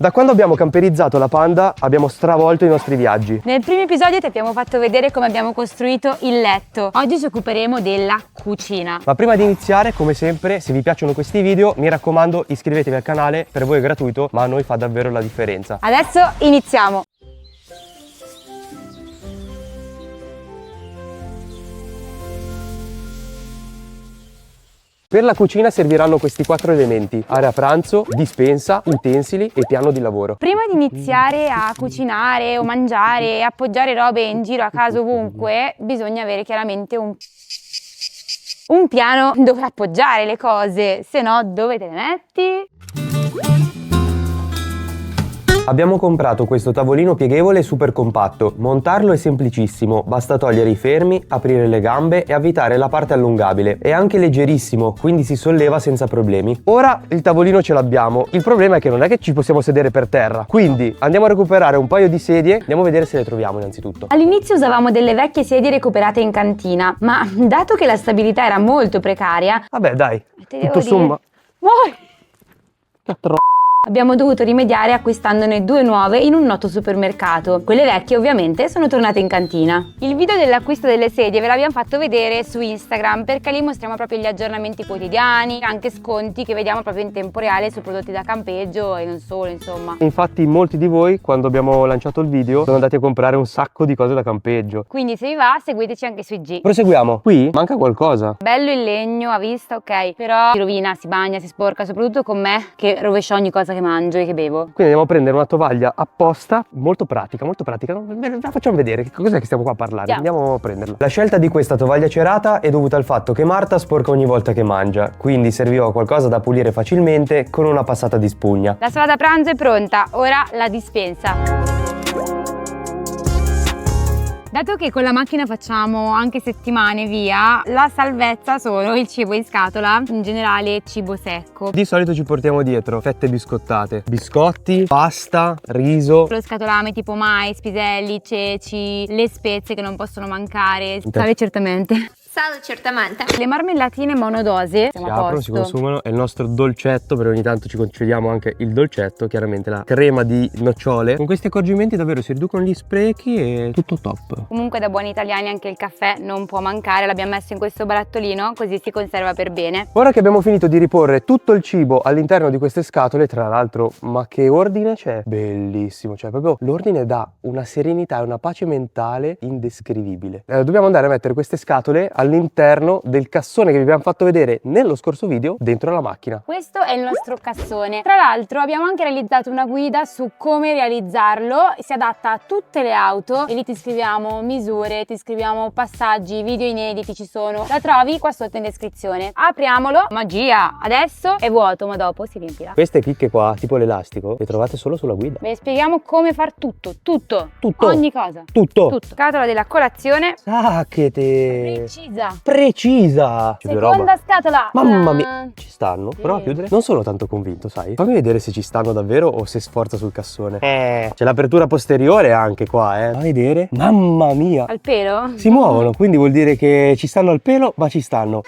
Da quando abbiamo camperizzato la Panda abbiamo stravolto i nostri viaggi. Nel primo episodio ti abbiamo fatto vedere come abbiamo costruito il letto. Oggi ci occuperemo della cucina. Ma prima di iniziare, come sempre, se vi piacciono questi video, mi raccomando iscrivetevi al canale, per voi è gratuito, ma a noi fa davvero la differenza. Adesso iniziamo. Per la cucina serviranno questi 4 elementi: area pranzo, dispensa, utensili e piano di lavoro. Prima di iniziare a cucinare o mangiare e appoggiare robe in giro a caso ovunque, bisogna avere chiaramente un piano dove appoggiare le cose, se no dove te le metti? Abbiamo comprato questo tavolino pieghevole super compatto. Montarlo è semplicissimo, basta togliere i fermi, aprire le gambe e avvitare la parte allungabile. È anche leggerissimo, quindi si solleva senza problemi. Ora il tavolino ce l'abbiamo, il problema è che non è che ci possiamo sedere per terra, quindi andiamo a recuperare un paio di sedie, andiamo a vedere se le troviamo innanzitutto. All'inizio usavamo delle vecchie sedie recuperate in cantina, ma dato che la stabilità era molto precaria, Vabbè dai, te devo tutto dire- somma... abbiamo dovuto rimediare acquistandone 2 nuove in un noto supermercato. Quelle vecchie ovviamente sono tornate in cantina. Il video dell'acquisto delle sedie ve l'abbiamo fatto vedere su Instagram, perché lì mostriamo proprio gli aggiornamenti quotidiani, anche sconti che vediamo proprio in tempo reale su prodotti da campeggio e non solo, insomma. Infatti molti di voi, quando abbiamo lanciato il video, sono andati a comprare un sacco di cose da campeggio. Quindi se vi va, seguiteci anche su IG. Proseguiamo. Qui manca qualcosa. Bello il legno a vista, ok, però si rovina, si bagna, si sporca, soprattutto con me che rovescio ogni cosa che mangio e che bevo. Quindi andiamo a prendere una tovaglia apposta, molto pratica, molto pratica. La facciamo vedere, che cos'è che stiamo qua a parlare. Già. Andiamo a prenderla. La scelta di questa tovaglia cerata è dovuta al fatto che Marta sporca ogni volta che mangia, quindi serviva qualcosa da pulire facilmente con una passata di spugna. La sala da pranzo è pronta, ora la dispensa. Dato che con la macchina facciamo anche settimane via, la salvezza sono il cibo in scatola, in generale cibo secco. Di solito ci portiamo dietro fette biscottate, biscotti, pasta, riso. Lo scatolame tipo mais, piselli, ceci, le spezie che non possono mancare, sale certamente. Sale certamente. Le marmellatine monodose, Si siamo a aprono, posto. si consumano, è il nostro dolcetto, perché ogni tanto ci concediamo anche il dolcetto, chiaramente la crema di nocciole. Con questi accorgimenti davvero si riducono gli sprechi e tutto top. Comunque da buoni italiani anche il caffè non può mancare, l'abbiamo messo in questo barattolino così si conserva per bene. Ora che abbiamo finito di riporre tutto il cibo all'interno di queste scatole, tra l'altro, ma che ordine c'è? Bellissimo, cioè proprio l'ordine dà una serenità e una pace mentale indescrivibile. Dobbiamo andare a mettere queste scatole all'interno del cassone che vi abbiamo fatto vedere nello scorso video dentro la macchina. Questo è il nostro cassone. Tra l'altro abbiamo anche realizzato una guida su come realizzarlo, si adatta a tutte le auto e lì ti scriviamo misure, ti scriviamo passaggi, video inediti ci sono. La trovi qua sotto in descrizione. Apriamolo, magia! Adesso è vuoto ma dopo si riempirà. Queste chicche qua, tipo l'elastico, le trovate solo sulla guida. Vi spieghiamo come far tutto, Tutto. ogni cosa. Tutto. Scatola della colazione. Sacchete. Precisa. Precisa. C'è più roba. Seconda scatola. Mamma mia, ci stanno? Sì. Prova a chiudere. Non sono tanto convinto, sai. Fammi vedere se ci stanno davvero o se sforza sul cassone. C'è l'apertura posteriore anche qua, eh. A vedere. Mamma mia. Al pelo? Si muovono, quindi vuol dire che ci stanno al pelo, ma ci stanno.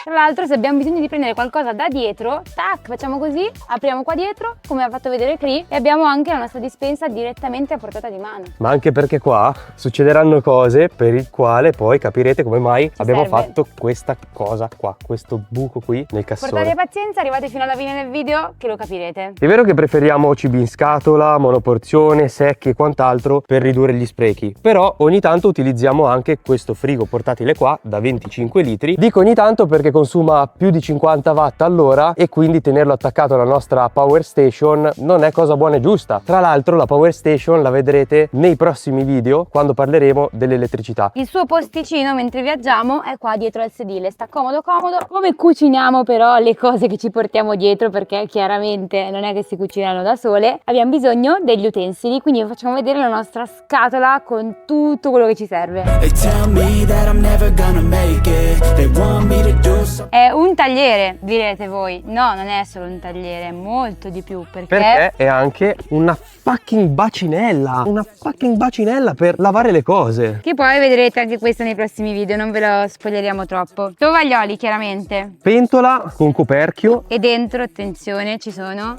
Tra l'altro se abbiamo bisogno di prendere qualcosa da dietro, tac, facciamo così, apriamo qua dietro, come ha fatto vedere Cri, e abbiamo anche la nostra dispensa direttamente a portata di mano. Ma anche perché qua succederanno cose per il quale poi capirete come mai abbiamo serve. fatto questa cosa qua, questo buco qui nel Portate cassone. pazienza, arrivate fino alla fine del video che lo capirete. È vero che preferiamo cibi in scatola, monoporzione, secchi e quant'altro per ridurre gli sprechi, però ogni tanto utilizziamo anche questo frigo portatile qua da 25 litri. Dico ogni tanto perché consuma più di 50 watt all'ora e quindi tenerlo attaccato alla nostra power station non è cosa buona e giusta. Tra l'altro la power station la vedrete nei prossimi video quando parleremo dell'elettricità. Il suo posticino mentre viaggiamo è qua dietro al sedile, sta comodo comodo. Come cuciniamo però le cose che ci portiamo dietro, perché chiaramente non è che si cucinano da sole, abbiamo bisogno degli utensili, quindi vi facciamo vedere la nostra scatola con tutto quello che ci serve. They tell me that I'm never gonna make it. They want me to do something. È un tagliere, direte voi. No, non è solo un tagliere, è molto di più, Perché è anche una fucking bacinella. Una fucking bacinella per lavare le cose. che poi vedrete anche questo nei prossimi video, non ve lo spoileriamo troppo. Tovaglioli chiaramente. Pentola con coperchio. E dentro, attenzione, ci sono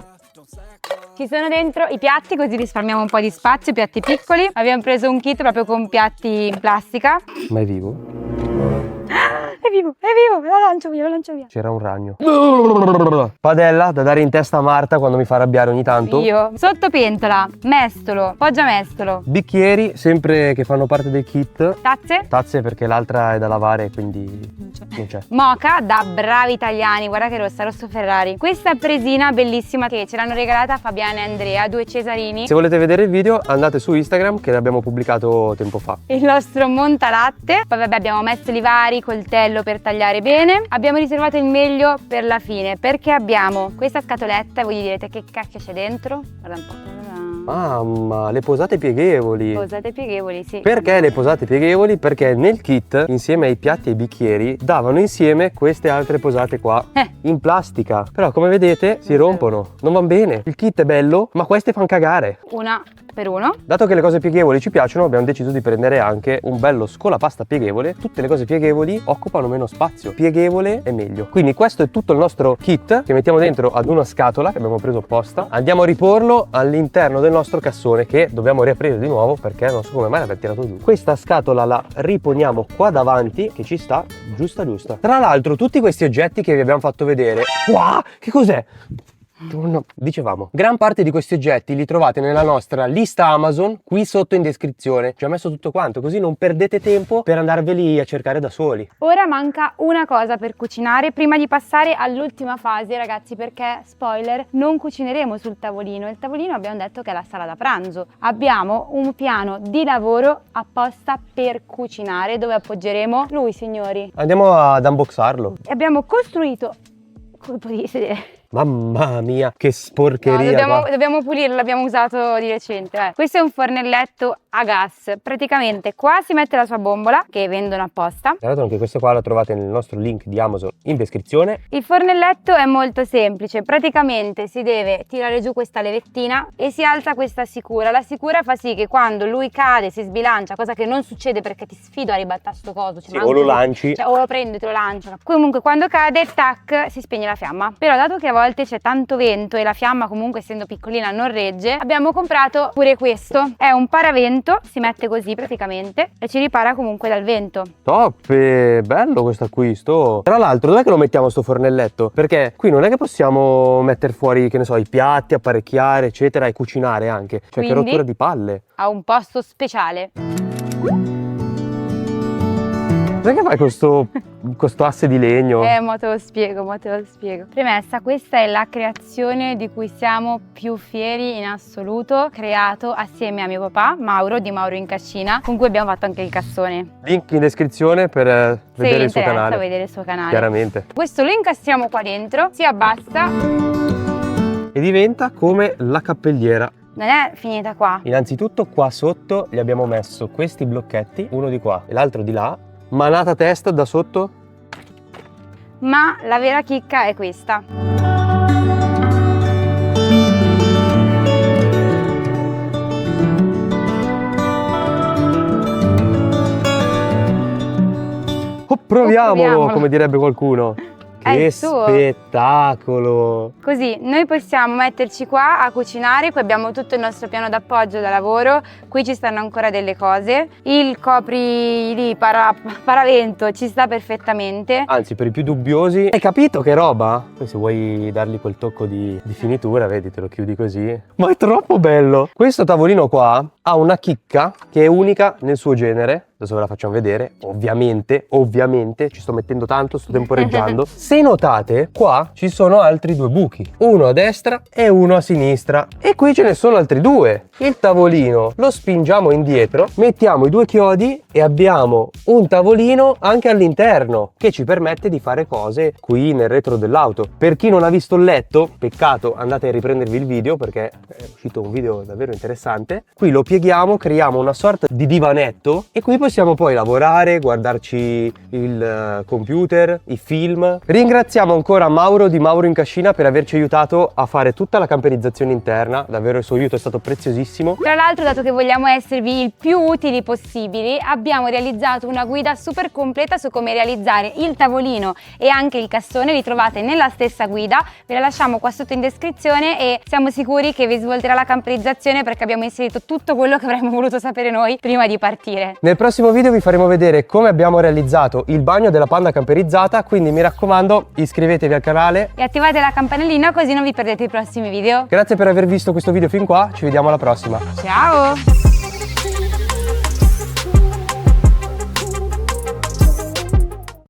Ci sono dentro i piatti, così risparmiamo un po' di spazio, piatti piccoli. Abbiamo preso un kit proprio con piatti in plastica. Ma è vivo? È vivo, lo lancio via. C'era un ragno. Padella da dare in testa a Marta quando mi fa arrabbiare ogni tanto. Io. Sottopentola, mestolo, poggiamestolo. Bicchieri, sempre che fanno parte del kit. Tazze. Tazze perché l'altra è da lavare, quindi non c'è. Moca da bravi italiani, guarda che rossa, rosso Ferrari. Questa presina bellissima che ce l'hanno regalata Fabiana e Andrea, 2 Cesarini. Se volete vedere il video andate su Instagram che l'abbiamo pubblicato tempo fa. Il nostro montalatte. Poi vabbè abbiamo messo i vari, coltello per tagliare bene. Abbiamo riservato il meglio per la fine perché abbiamo questa scatoletta e voi gli direte che cacchio c'è dentro? Guarda un po'. Mamma, le posate pieghevoli. Posate pieghevoli, sì. Perché le posate pieghevoli? Perché nel kit, insieme ai piatti e ai bicchieri, davano insieme queste altre posate qua, in plastica. Però come vedete si rompono, non vanno bene. Il kit è bello, ma queste fanno cagare. Una per uno. Dato che le cose pieghevoli ci piacciono, abbiamo deciso di prendere anche un bello scolapasta pieghevole. Tutte le cose pieghevoli occupano meno spazio. Pieghevole è meglio. Quindi questo è tutto il nostro kit che mettiamo dentro ad una scatola che abbiamo preso apposta. Andiamo a riporlo all'interno del nostro cassone che dobbiamo riaprire di nuovo perché non so come mai l'abbiamo tirato giù. Questa scatola la riponiamo qua davanti che ci sta giusta. Tra l'altro tutti questi oggetti che vi abbiamo fatto vedere. Wow, che cos'è? No, dicevamo, gran parte di questi oggetti li trovate nella nostra lista Amazon qui sotto in descrizione. Ci ho messo tutto quanto, così non perdete tempo per andarveli a cercare da soli. Ora manca una cosa per cucinare prima di passare all'ultima fase, ragazzi, perché spoiler, non cucineremo sul tavolino. Il tavolino abbiamo detto che è la sala da pranzo. Abbiamo un piano di lavoro apposta per cucinare dove appoggeremo lui, signori. Andiamo ad unboxarlo. E abbiamo costruito colpo di sedere. Mamma mia, che sporcheria. No, dobbiamo pulirlo, l'abbiamo usato di recente. Questo è un fornelletto a gas. Praticamente qua si mette la sua bombola, che vendono apposta. Tra l'altro anche questo qua lo trovate nel nostro link di Amazon in descrizione. Il fornelletto è molto semplice. Praticamente si deve tirare giù questa levettina e si alza questa sicura. La sicura fa sì che quando lui cade, si sbilancia, cosa che non succede perché ti sfido a ribattare sto coso. Sì, o lo lanci. O lo prendi e te lo lancio. Comunque quando cade, tac, si spegne la fiamma. Però dato che a volte c'è tanto vento e la fiamma comunque essendo piccolina non regge, abbiamo comprato pure questo. È un paravento, si mette così praticamente e ci ripara comunque dal vento. Top, bello questo acquisto. Tra l'altro dov'è che lo mettiamo sto fornelletto? Perché qui non è che possiamo mettere fuori, che ne so, i piatti, apparecchiare eccetera e cucinare anche. Cioè Quindi, che rottura di palle. Ha un posto speciale. Cos'è che fai con questo asse di legno? Mo te lo spiego. Premessa, questa è la creazione di cui siamo più fieri in assoluto, creato assieme a mio papà, Mauro, di Mauro in Cascina, con cui abbiamo fatto anche il cassone. Link in descrizione per vedere il suo canale. Vedere il suo canale. Chiaramente. Questo lo incastriamo qua dentro, si abbassa. E diventa come la cappelliera. Non è finita qua. Innanzitutto qua sotto gli abbiamo messo questi blocchetti, uno di qua e l'altro di là. Manata testa da sotto. Ma la vera chicca è questa. Proviamolo, come direbbe qualcuno. È Che il suo. spettacolo! Così noi possiamo metterci qua a cucinare, qui abbiamo tutto il nostro piano d'appoggio da lavoro, qui ci stanno ancora delle cose, il copri lì paravento ci sta perfettamente. Anzi, per i più dubbiosi, hai capito che roba? Poi se vuoi dargli quel tocco di finitura, vedi, te lo chiudi così. Ma è troppo bello! Questo tavolino qua ha una chicca che è unica nel suo genere. Adesso ve la facciamo vedere, ovviamente, ci sto mettendo tanto, sto temporeggiando. Se notate, qua ci sono altri due buchi, uno a destra e uno a sinistra. E qui ce ne sono altri due. Il tavolino lo spingiamo indietro, mettiamo i due chiodi e abbiamo un tavolino anche all'interno che ci permette di fare cose qui nel retro dell'auto. Per chi non ha visto il letto, peccato, andate a riprendervi il video perché è uscito un video davvero interessante. Qui lo pieghiamo, creiamo una sorta di divanetto e qui possiamo possiamo poi lavorare, guardarci il computer, i film. Ringraziamo ancora Mauro di Mauro in Cascina per averci aiutato a fare tutta la camperizzazione interna, davvero il suo aiuto è stato preziosissimo. Tra l'altro, dato che vogliamo esservi il più utili possibili, abbiamo realizzato una guida super completa su come realizzare il tavolino e anche il cassone. Li trovate nella stessa guida, ve la lasciamo qua sotto in descrizione e siamo sicuri che vi svolterà la camperizzazione, perché abbiamo inserito tutto quello che avremmo voluto sapere noi prima di partire. Nel prossimo video vi faremo vedere come abbiamo realizzato il bagno della Panda camperizzata, quindi mi raccomando iscrivetevi al canale E attivate la campanellina così non vi perdete i prossimi video. Grazie per aver visto questo video fin qua, ci vediamo alla prossima. Ciao!